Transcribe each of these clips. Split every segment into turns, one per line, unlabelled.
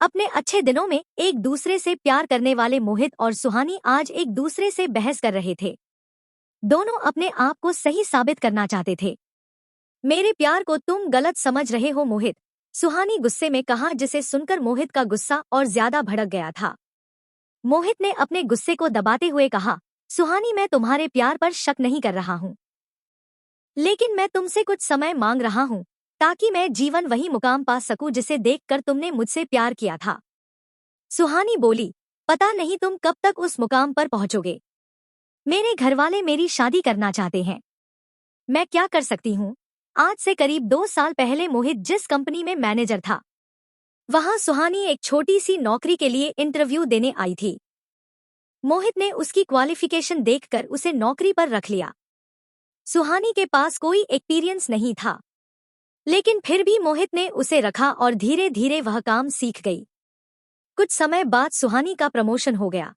अपने अच्छे दिनों में एक दूसरे से प्यार करने वाले मोहित और सुहानी आज एक दूसरे से बहस कर रहे थे। दोनों अपने आप को सही साबित करना चाहते थे। मेरे प्यार को तुम गलत समझ रहे हो मोहित, सुहानी गुस्से में कहा, जिसे सुनकर मोहित का गुस्सा और ज्यादा भड़क गया था। मोहित ने अपने गुस्से को दबाते हुए कहा, सुहानी, मैं तुम्हारे प्यार पर शक नहीं कर रहा हूँ, लेकिन मैं तुमसे कुछ समय मांग रहा हूँ ताकि मैं जीवन वही मुकाम पा सकूं जिसे देखकर तुमने मुझसे प्यार किया था। सुहानी बोली, पता नहीं तुम कब तक उस मुकाम पर पहुंचोगे। मेरे घरवाले मेरी शादी करना चाहते हैं। मैं क्या कर सकती हूँ? आज से करीब 2 साल पहले मोहित जिस कंपनी में मैनेजर था, वहां सुहानी एक छोटी सी नौकरी के लिए इंटरव्यू देने आई थी। मोहित ने उसकी क्वालिफिकेशन देखकर उसे नौकरी पर रख लिया। सुहानी के पास कोई एक्सपीरियंस नहीं था, लेकिन फिर भी मोहित ने उसे रखा और धीरे धीरे वह काम सीख गई। कुछ समय बाद सुहानी का प्रमोशन हो गया,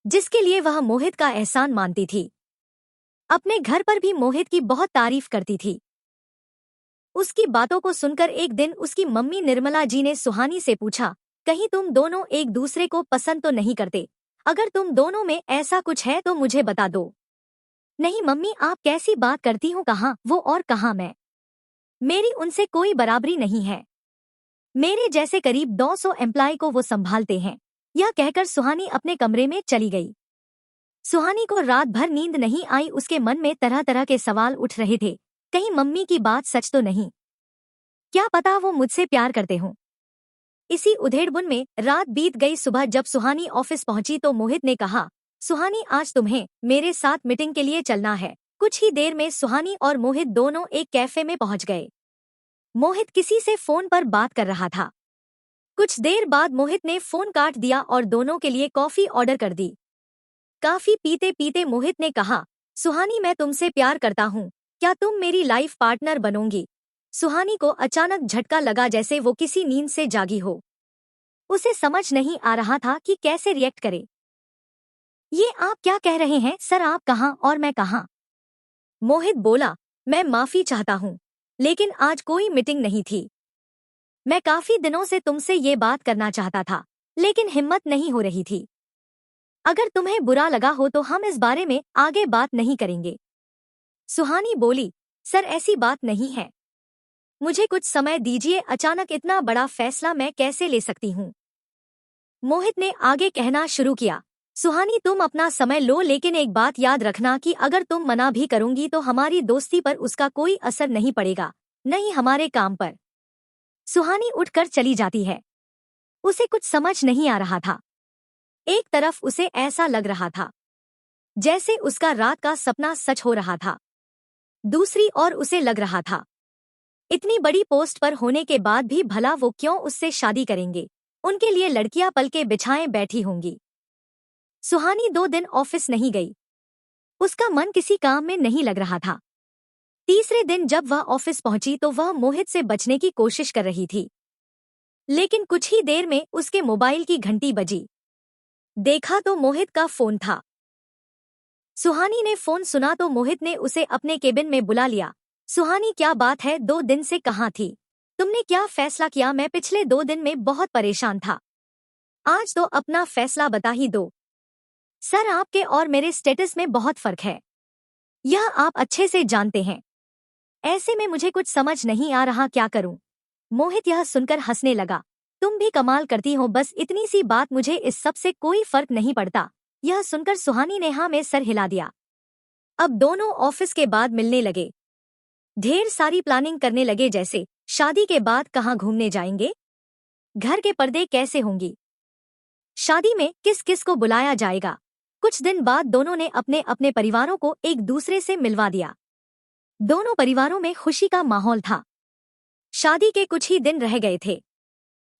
जिसके लिए वह मोहित का एहसान मानती थी। अपने घर पर भी मोहित की बहुत तारीफ करती थी। उसकी बातों को सुनकर एक दिन उसकी मम्मी निर्मला जी ने सुहानी से पूछा, कहीं तुम दोनों एक दूसरे को पसंद तो नहीं करते? अगर तुम दोनों में ऐसा कुछ है तो मुझे बता दो। नहीं मम्मी, आप कैसी बात करती हो, कहाँ वो और कहाँ मैं? मेरी उनसे कोई बराबरी नहीं है। मेरे जैसे करीब 200 एम्प्लॉय को वो संभालते हैं। यह कहकर सुहानी अपने कमरे में चली गई। सुहानी को रात भर नींद नहीं आई। उसके मन में तरह तरह के सवाल उठ रहे थे। कहीं मम्मी की बात सच तो नहीं? क्या पता वो मुझसे प्यार करते हों। इसी उधेड़बुन में रात बीत गई। सुबह जब सुहानी ऑफिस पहुंची तो मोहित ने कहा, सुहानी, आज तुम्हें मेरे साथ मीटिंग के लिए चलना है। कुछ ही देर में सुहानी और मोहित दोनों एक कैफे में पहुंच गए। मोहित किसी से फोन पर बात कर रहा था। कुछ देर बाद मोहित ने फोन काट दिया और दोनों के लिए कॉफी ऑर्डर कर दी। काफी पीते पीते मोहित ने कहा, सुहानी, मैं तुमसे प्यार करता हूँ। क्या तुम मेरी लाइफ पार्टनर बनोगी? सुहानी को अचानक झटका लगा, जैसे वो किसी नींद से जागी हो। उसे समझ नहीं आ रहा था कि कैसे रिएक्ट करे। ये आप क्या कह रहे हैं सर? आप कहाँ और मैं कहाँ? मोहित बोला, मैं माफी चाहता हूँ, लेकिन आज कोई मीटिंग नहीं थी। मैं काफी दिनों से तुमसे ये बात करना चाहता था, लेकिन हिम्मत नहीं हो रही थी। अगर तुम्हें बुरा लगा हो तो हम इस बारे में आगे बात नहीं करेंगे। सुहानी बोली, सर ऐसी बात नहीं है। मुझे कुछ समय दीजिए। अचानक इतना बड़ा फैसला मैं कैसे ले सकती हूँ? मोहित ने आगे कहना शुरू किया, सुहानी, तुम अपना समय लो, लेकिन एक बात याद रखना कि अगर तुम मना भी करूंगी तो हमारी दोस्ती पर उसका कोई असर नहीं पड़ेगा, नहीं हमारे काम पर। सुहानी उठकर चली जाती है। उसे कुछ समझ नहीं आ रहा था। एक तरफ उसे ऐसा लग रहा था जैसे उसका रात का सपना सच हो रहा था, दूसरी ओर उसे लग रहा था इतनी बड़ी पोस्ट पर होने के बाद भी भला वो क्यों उससे शादी करेंगे। उनके लिए लड़कियां पलके बिछाए बैठी होंगी। सुहानी 2 दिन ऑफिस नहीं गई। उसका मन किसी काम में नहीं लग रहा था। तीसरे दिन जब वह ऑफिस पहुंची तो वह मोहित से बचने की कोशिश कर रही थी, लेकिन कुछ ही देर में उसके मोबाइल की घंटी बजी। देखा तो मोहित का फोन था। सुहानी ने फोन सुना तो मोहित ने उसे अपने केबिन में बुला लिया। सुहानी, क्या बात है? 2 दिन से कहाँ थी? तुमने क्या फैसला किया? मैं पिछले 2 दिन में बहुत परेशान था। आज तो अपना फैसला बता ही दो। सर, आपके और मेरे स्टेटस में बहुत फर्क है, यह आप अच्छे से जानते हैं। ऐसे में मुझे कुछ समझ नहीं आ रहा, क्या करूं? मोहित यह सुनकर हंसने लगा। तुम भी कमाल करती हो, बस इतनी सी बात, मुझे इस सब से कोई फर्क नहीं पड़ता। यह सुनकर सुहानी ने हाँ में सर हिला दिया। अब दोनों ऑफिस के बाद मिलने लगे। ढेर सारी प्लानिंग करने लगे, जैसे शादी के बाद कहाँ घूमने जाएंगे, घर के पर्दे कैसे होंगी, शादी में किस किस को बुलाया जाएगा। कुछ दिन बाद दोनों ने अपने अपने परिवारों को एक दूसरे से मिलवा दिया। दोनों परिवारों में खुशी का माहौल था। शादी के कुछ ही दिन रह गए थे,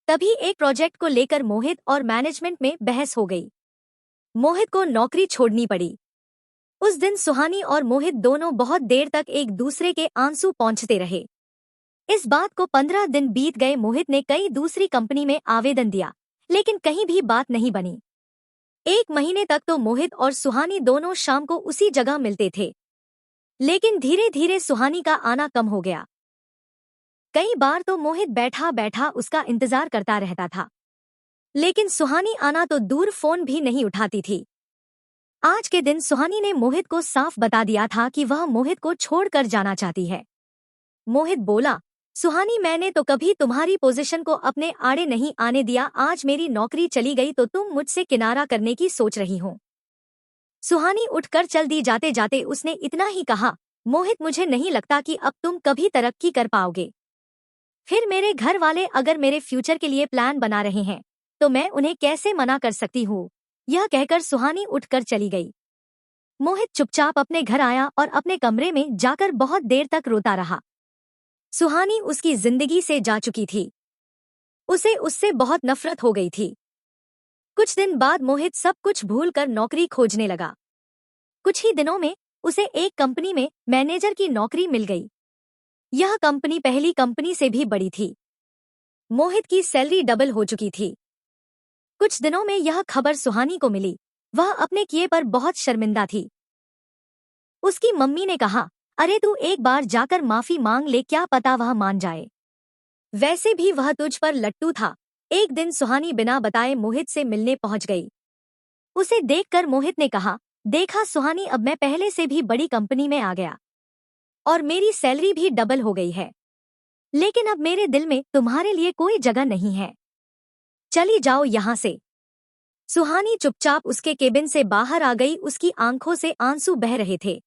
तभी एक प्रोजेक्ट को लेकर मोहित और मैनेजमेंट में बहस हो गई। मोहित को नौकरी छोड़नी पड़ी। उस दिन सुहानी और मोहित दोनों बहुत देर तक एक दूसरे के आंसू पोंछते रहे। इस बात को 15 दिन बीत गए। मोहित ने कई दूसरी कंपनी में आवेदन दिया, लेकिन कहीं भी बात नहीं बनी। 1 महीने तक तो मोहित और सुहानी दोनों शाम को उसी जगह मिलते थे, लेकिन धीरे धीरे सुहानी का आना कम हो गया। कई बार तो मोहित बैठा बैठा उसका इंतजार करता रहता था, लेकिन सुहानी आना तो दूर फोन भी नहीं उठाती थी। आज के दिन सुहानी ने मोहित को साफ बता दिया था कि वह मोहित को छोड़कर जाना चाहती है। मोहित बोला, सुहानी मैंने तो कभी तुम्हारी पोजीशन को अपने आड़े नहीं आने दिया, आज मेरी नौकरी चली गई तो तुम मुझसे किनारा करने की सोच रही हो। सुहानी उठकर चल दी। जाते जाते उसने इतना ही कहा, मोहित मुझे नहीं लगता कि अब तुम कभी तरक्की कर पाओगे। फिर मेरे घर वाले अगर मेरे फ्यूचर के लिए प्लान बना रहे हैं तो मैं उन्हें कैसे मना कर सकती हूँ। यह कहकर सुहानी उठकर चली गई। मोहित चुपचाप अपने घर आया और अपने कमरे में जाकर बहुत देर तक रोता रहा। सुहानी उसकी जिंदगी से जा चुकी थी। उसे उससे बहुत नफरत हो गई थी। कुछ दिन बाद मोहित सब कुछ भूलकर नौकरी खोजने लगा। कुछ ही दिनों में उसे एक कंपनी में मैनेजर की नौकरी मिल गई। यह कंपनी पहली कंपनी से भी बड़ी थी। मोहित की सैलरी डबल हो चुकी थी। कुछ दिनों में यह खबर सुहानी को मिली। वह अपने किए पर बहुत शर्मिंदा थी। उसकी मम्मी ने कहा, अरे तू एक बार जाकर माफी मांग ले, क्या पता वह मान जाए। वैसे भी वह तुझ पर लट्टू था। एक दिन सुहानी बिना बताए मोहित से मिलने पहुंच गई। उसे देखकर मोहित ने कहा, देखा सुहानी, अब मैं पहले से भी बड़ी कंपनी में आ गया और मेरी सैलरी भी डबल हो गई है, लेकिन अब मेरे दिल में तुम्हारे लिए कोई जगह नहीं है, चली जाओ यहाँ से। सुहानी चुपचाप उसके केबिन से बाहर आ गई। उसकी आंखों से आंसू बह रहे थे।